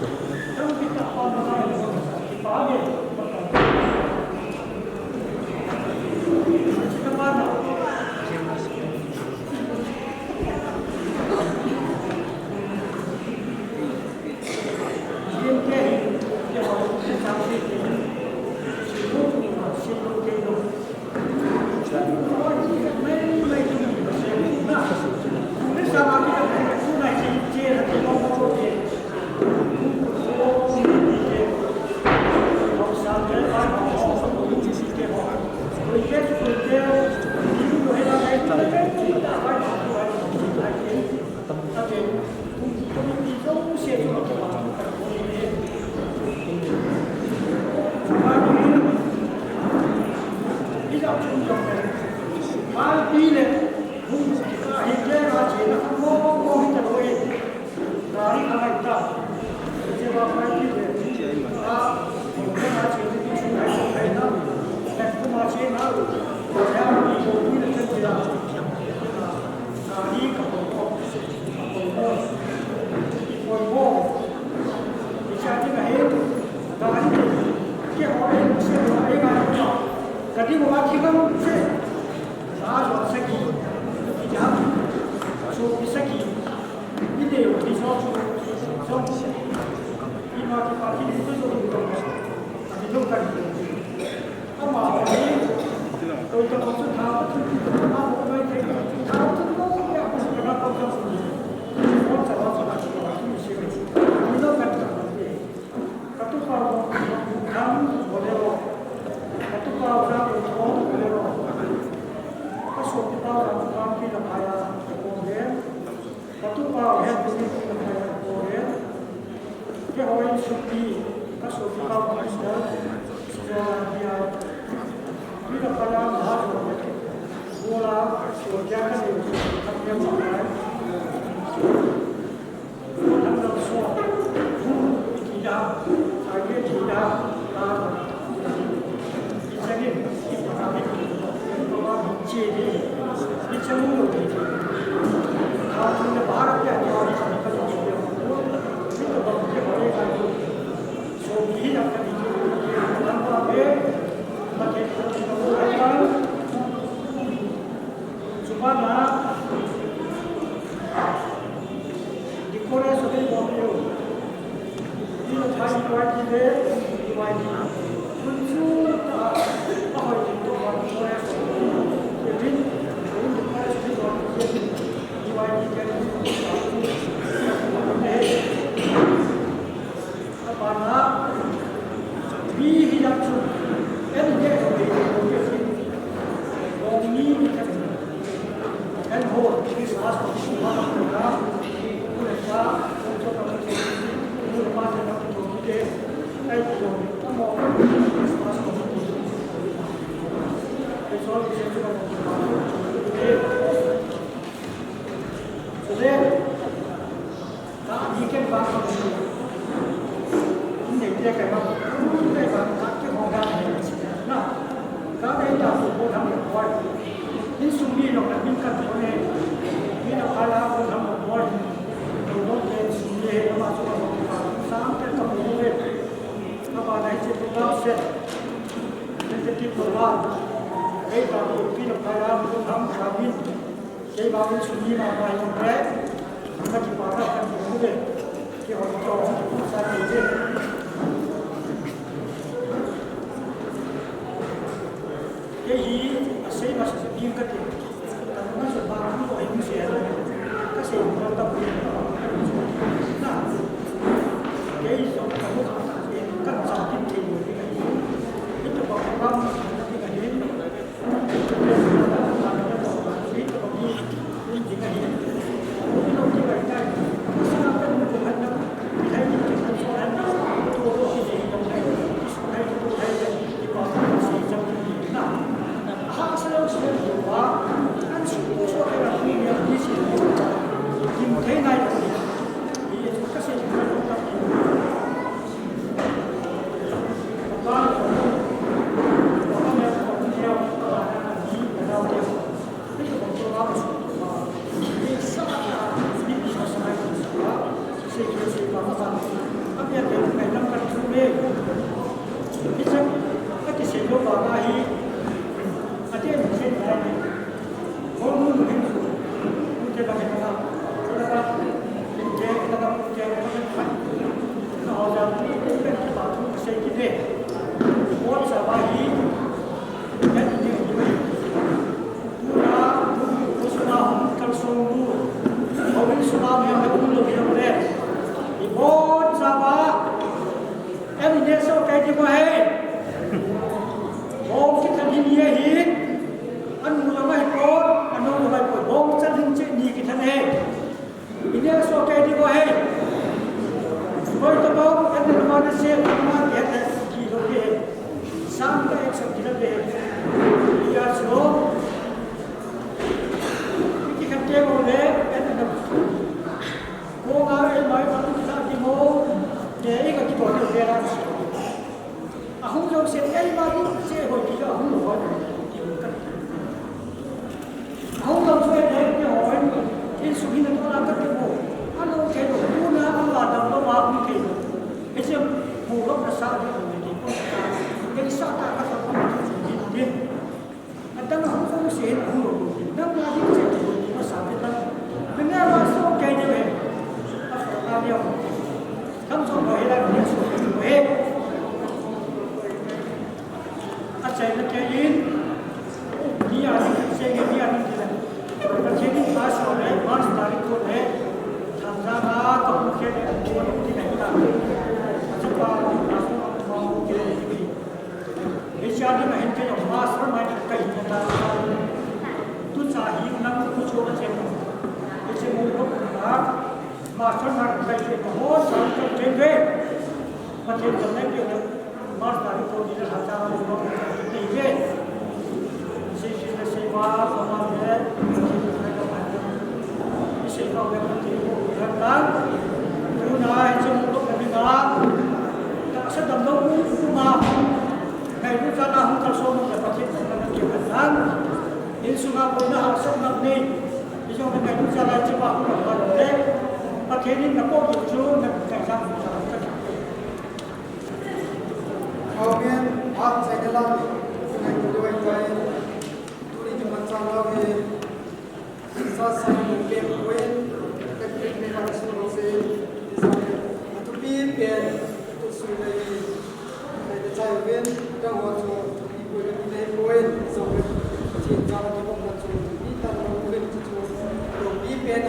Trong kita pada hari pagi, kita pada Wow. vào các bạn các nhà để ngày năm căn thứ mê cái chất các cái sự vào là hi ở trên trên này có muốn một cái muốn chơi là cái nào là cái chơi là cái phải nó ra cái bảo thủ xây cái này muốn sao bài hi cái gì như vậy Mula Usma Kalsongu Awin Sumam yang berulu hidup deh Ibon sama em ini so kayak di mana Bom kita di dia hit anu lama ikut anu lama ikut bom sedang cek ni kita ni ini so kayak di mana Kau itu bom em di mana sih mana dia ada kilo deh sampai 100 kilo deh dia so Kaya mo le, ito na. Kung nga ay may patutunan mo, kaya ikaw dito ang pera. Ako yung siya ay mali, siya ay hindi ako mo. Ako yung siya ay hindi ako, yung suhin na ito lang mo. Ano kayo, una ang ladang na wapin kayo. Kasi bulok na sa akin, hindi ko. Kaya sa takas ako, hindi. At ang ako yung siya ay bulok. Nang lagi siya ay sabi lang, kenapa so kayak ni? Apa dia? Kamu so boleh lah dia so boleh. Acai nak kain, dia ni saya dia ni kita. Tapi ni pas oleh, pas tarik oleh, tanzana tu mungkin dia tidak kita. Sebab aku mau kita ini. Bicara ni mungkin yang mas ramai kita kita. Tu cari nak kucu macam ni. Jadi mungkin nak master nak kerja bahwa sampai kerja macam mana dia master itu dia hasil orang ini je. Sisi sewa sama dia, sewa yang itu kan. Kerana itu mungkin kami nak tak sedang rumah. Kalau kita nak tersombong dapat kita kan. Yesus ngapain asal nak ni? Dia orang yang jalan cepat orang boleh. Pakai ni nak kau jujur nak kerja. Kemudian hak saya dalam dengan kedua kain tuli cuma cara ni sasa mungkin poin teknik mereka semua sih itu pimpin itu sudah ada cairkan dan waktu ibu ini poin sampai cinta di bawah tu kita mungkin tu pimpin pimpin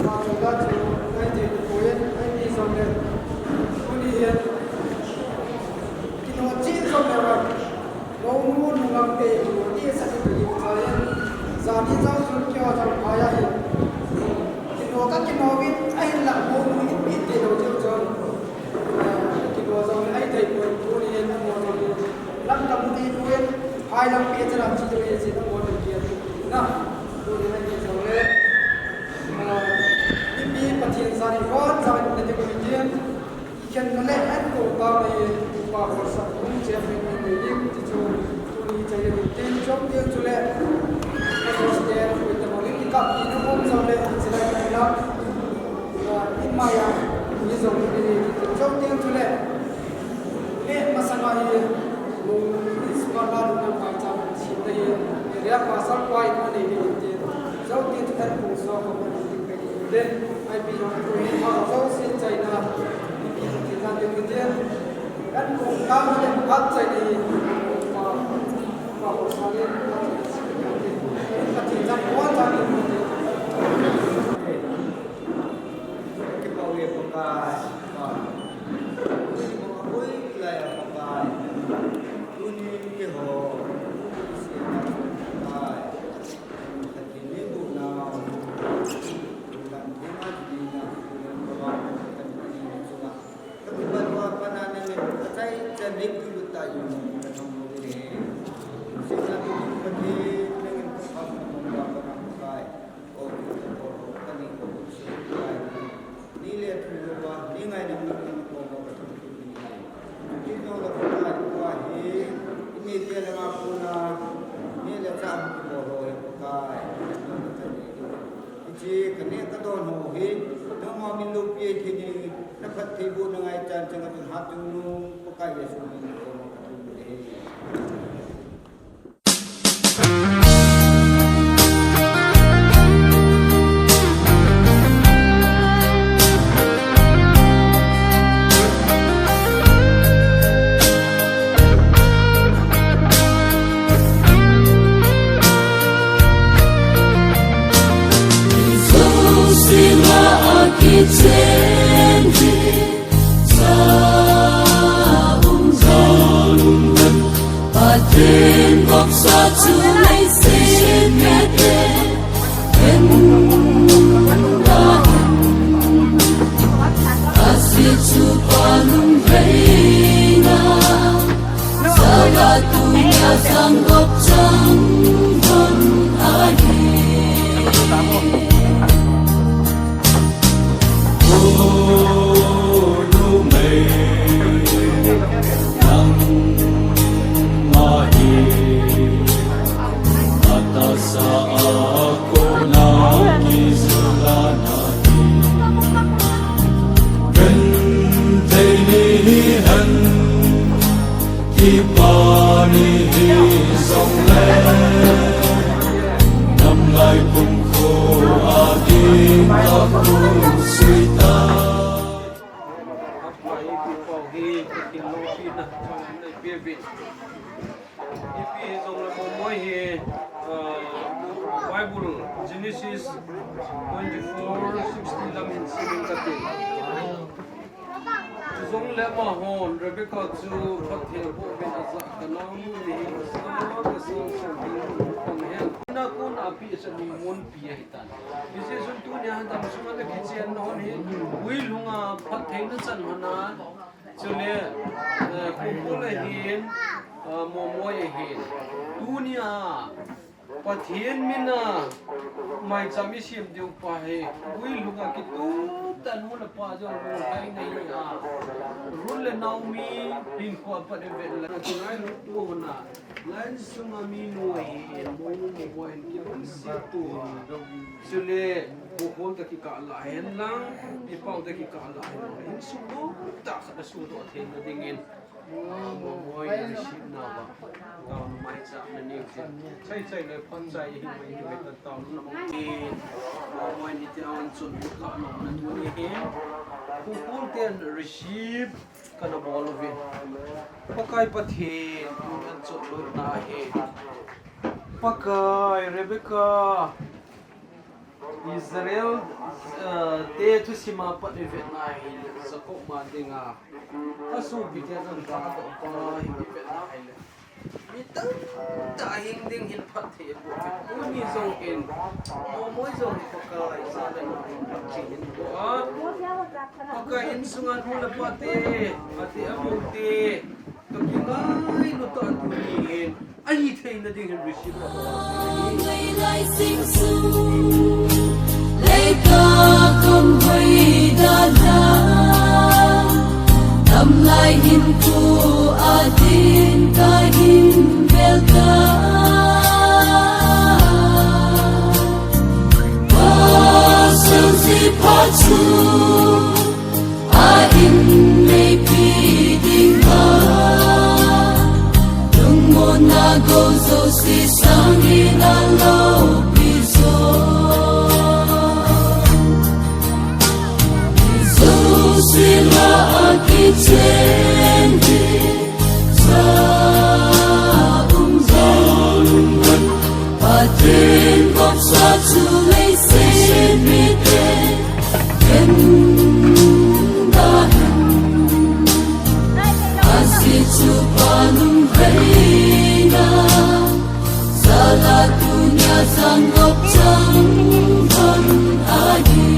kalau dah tu nanti poin nanti sampai kemudian kita wajib sampai Lalu nunggu dia sakit di saya, jadi jauh jauh jauh ayah ini. Kita kan kita mungkin ayah nak buat ini dia jauh jauh. Kita jauh ayah dari pun ini nak buat ini. Lam kamu di pun ayah lam pihak jalan citu ini citu buat dia. Nah, pun ini jauh le. Ini pasti sari buat sampai nanti kemudian ikan melihat tu kau ni upah besar pun siapa yang ini citu. Jadi tension dia juga terus dia kita boleh kita ini pun sampai selain bilang imaya ini sampai tension dia juga ini masalah ini sekolah dengan macam cinta dia pasal kuai mana ini jauh dia juga pusat kemudian dan IB yang itu jauh sih China kita dia kan kamu yang buat jadi bahwa saya ketika kuatan ini kita boleh pakai boleh lah pakai ini ho pakai ini guna bukan guna dina bukan bawa tapi bawa panangan ini saya jadi kita ini sehingga bagi dengan tempat menggunakan kai, kami khususkan nilai perubahan nilai yang mengubah ini adalah wahid ini dia nama puna nilai saham boleh kai. Jadi kena don ho hi na ma min lu pi thi ni na phat thi bu na ngai chan chang tu ha tu nu pakai yesu ni ko ma ka tu he Trên góc xa chú lấy xin mẹ tên Hên đã hên Ta sẽ chú qua lung rây na Sa la tu nhà sang góc trắng Vân ai Ô nu mây sa ako nakizulanahi Gantaynihan Kipanihi songlen Namlay kungko aking kapusuita Bible Genesis 24:16 lamin sining kati. Zong le ma hon Rebecca chu pathel bo ben azza kanam ni sa ka so pang hen na kun api sa ni mon pi hitan bise sun tu nya han tam sunga le kichen non he wi lunga pathel na chan hana chule ku ko le hin mo mo ye hin dunia Pathian mina mai chami sim deu pa he ui lunga ki tu tan mu na pa jo ro hai nei a rul le naumi pin ko pa de vel la tunai ru tu na lan sunga mi no he mo mo mo en ki lu si tu sule ko ko ta ki ka la hen lang pi pau ta ki ka la hen su do ta sa su do the na dingin mo mo en si na ba ka mai cha na ni chai le phon chai hi mai ni ta taw na mo ki mo ni ti an chun ka no na tu ni he ku pul ten receive kana bol of it pakai pathe an chun lo na he pakai Rebecca Israel te tu sima pat event na hi sakok ma dinga asu bitia kan ta to pa hi vet na hi le mi tang ta hing ding hin phat the bo ku ni zong in mo moi zong pakai sa le no chi hin bo a pakai in sungan hula pate ati among te to kinai no to an tu ni ai thei na ding hin receive Ngày lại sinh xuống lấy ca không hay đã làm tâm lại hin ku adin ka hin belta pasal si pachu a in may piding ka dung mo na go so si sang in a low piso sila akichendi sa umzalungan patin kop sa tulay sin mite kendahan asitu palung reina sala dunia sanggup jangkon agi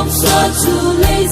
so chu lei